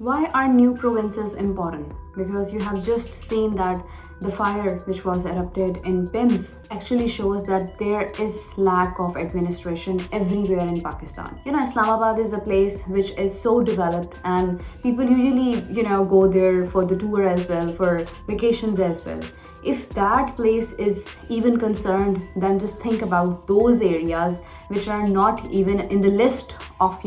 Why are new provinces important? Because you have just seen that the fire which was erupted in Pims actually shows that there is lack of administration everywhere in Pakistan. Islamabad is a place which is so developed and people usually, go there for the tour as well, for vacations as well. If that place is even concerned, then just think about those areas which are not even in the list of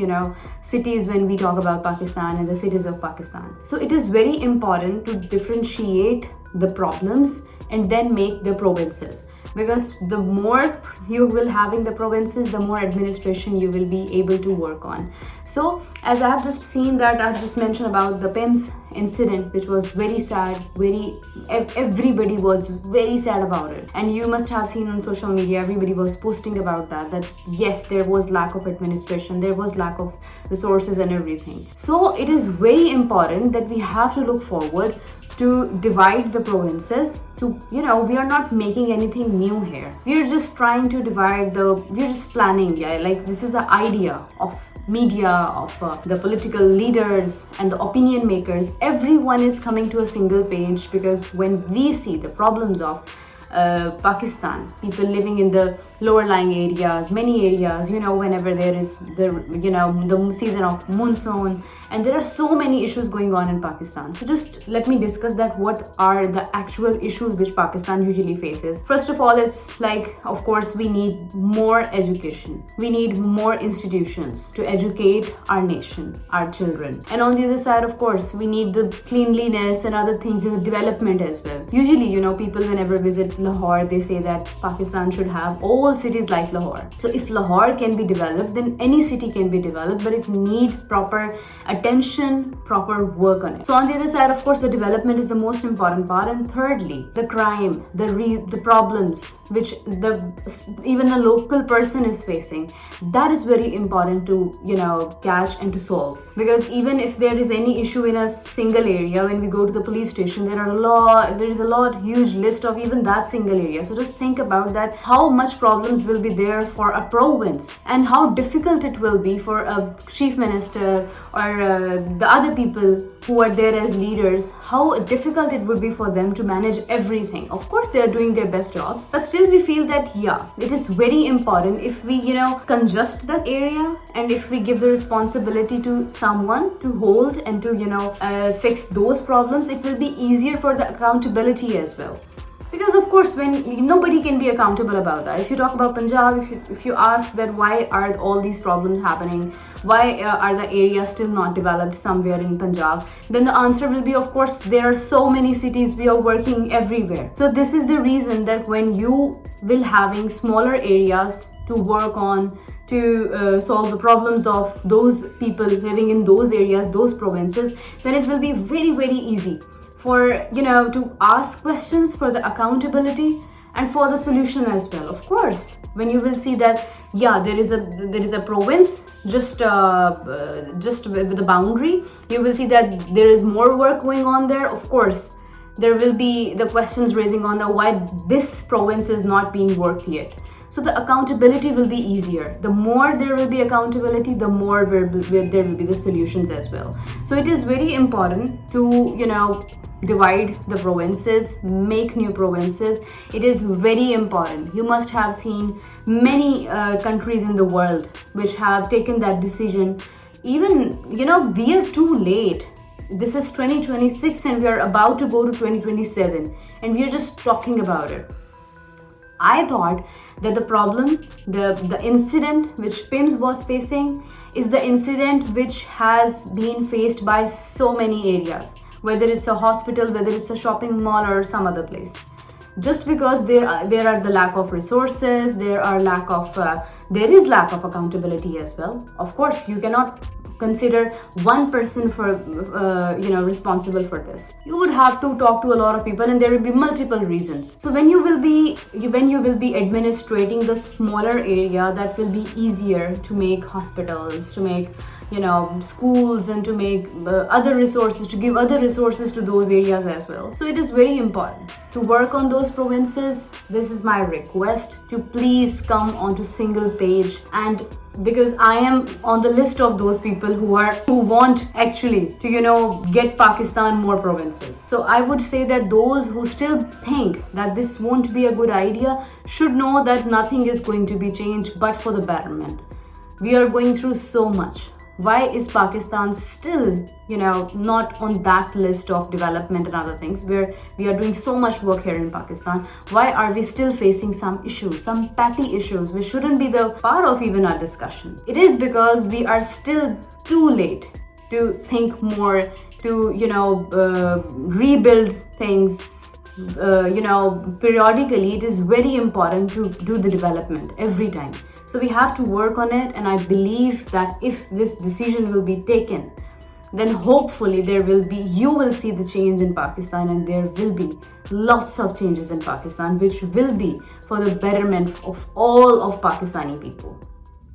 cities when we talk about Pakistan and the cities of Pakistan. So it is very important to differentiate the problems and then make the provinces, because the more you will having the provinces, the more administration you will be able to work on. So as I've just seen that, I've just mentioned about the Pims incident, which was very sad, everybody was very sad about it, and you must have seen on social media everybody was posting about that yes, there was lack of administration, there was lack of resources and everything. So it is very important that we have to look forward to divide the provinces to, we are not making anything new here. We are just trying to we're just planning, like this is the idea of media, of the political leaders and the opinion makers. Everyone is coming to a single page, because when we see the problems of Pakistan, people living in the lower lying areas, many areas, whenever there is the season of monsoon, and there are so many issues going on in Pakistan. So just let me discuss that what are the actual issues which Pakistan usually faces. First of all, it's like, of course, we need more education. We need more institutions to educate our nation, our children. And on the other side, of course, we need the cleanliness and other things in the development as well. Usually, people whenever visit Lahore, they say that Pakistan should have all cities like Lahore. So if Lahore can be developed, then any city can be developed, but it needs proper attention, proper work on it. So on the other side, of course, the development is the most important part. And thirdly, the crime, the problems which even a local person is facing, that is very important to catch and to solve. Because even if there is any issue in a single area, when we go to the police station, there is a huge list of even that single area. So just think about that, how much problems will be there for a province, and how difficult it will be for a chief minister or the other people who are there as leaders, how difficult it would be for them to manage everything. Of course, they are doing their best jobs, but still we feel that, it is very important if we, congest that area, and if we give the responsibility to someone to hold and to, fix those problems, it will be easier for the accountability as well. Because of course, when nobody can be accountable about that. If you talk about Punjab, if you ask that why are all these problems happening, why are the areas still not developed somewhere in Punjab, then the answer will be, of course, there are so many cities, we are working everywhere. So this is the reason that when you will having smaller areas to work on, to solve the problems of those people living in those areas, those provinces, then it will be very, very easy for to ask questions, for the accountability, and for the solution as well. Of course, when you will see that there is a province just with the boundary, you will see that there is more work going on there. Of course, there will be the questions raising on the why this province is not being worked yet. So the accountability will be easier. The more there will be accountability, the more there will be the solutions as well. So it is very important to divide the provinces, make new provinces. It is very important. You must have seen many countries in the world which have taken that decision. Even we are too late. This is 2026 and we are about to go to 2027, and we are just talking about it. I thought that the problem, the incident which Pims was facing, is the incident which has been faced by so many areas, whether it's a hospital, whether it's a shopping mall or some other place. Just because there are the lack of resources, there is lack of accountability as well. Of course, you cannot consider one person for responsible for this. You would have to talk to a lot of people, and there will be multiple reasons. So when you will be administrating the smaller area, that will be easier to make hospitals, to make schools and to make other resources, to give other resources to those areas as well. So it is very important to work on those provinces. This is my request, to please come onto single page, and because I am on the list of those people who want actually to get Pakistan more provinces. So I would say that those who still think that this won't be a good idea should know that nothing is going to be changed but for the betterment. We are going through so much. Why is Pakistan still not on that list of development and other things, where we are doing so much work here in Pakistan? Why are we still facing some issues, some petty issues which shouldn't be the part of even our discussion? It is because we are still too late to think more, to rebuild things. Periodically it is very important to do the development every time. So we have to work on it, and I believe that if this decision will be taken, then hopefully you will see the change in Pakistan, and there will be lots of changes in Pakistan which will be for the betterment of all of Pakistani people.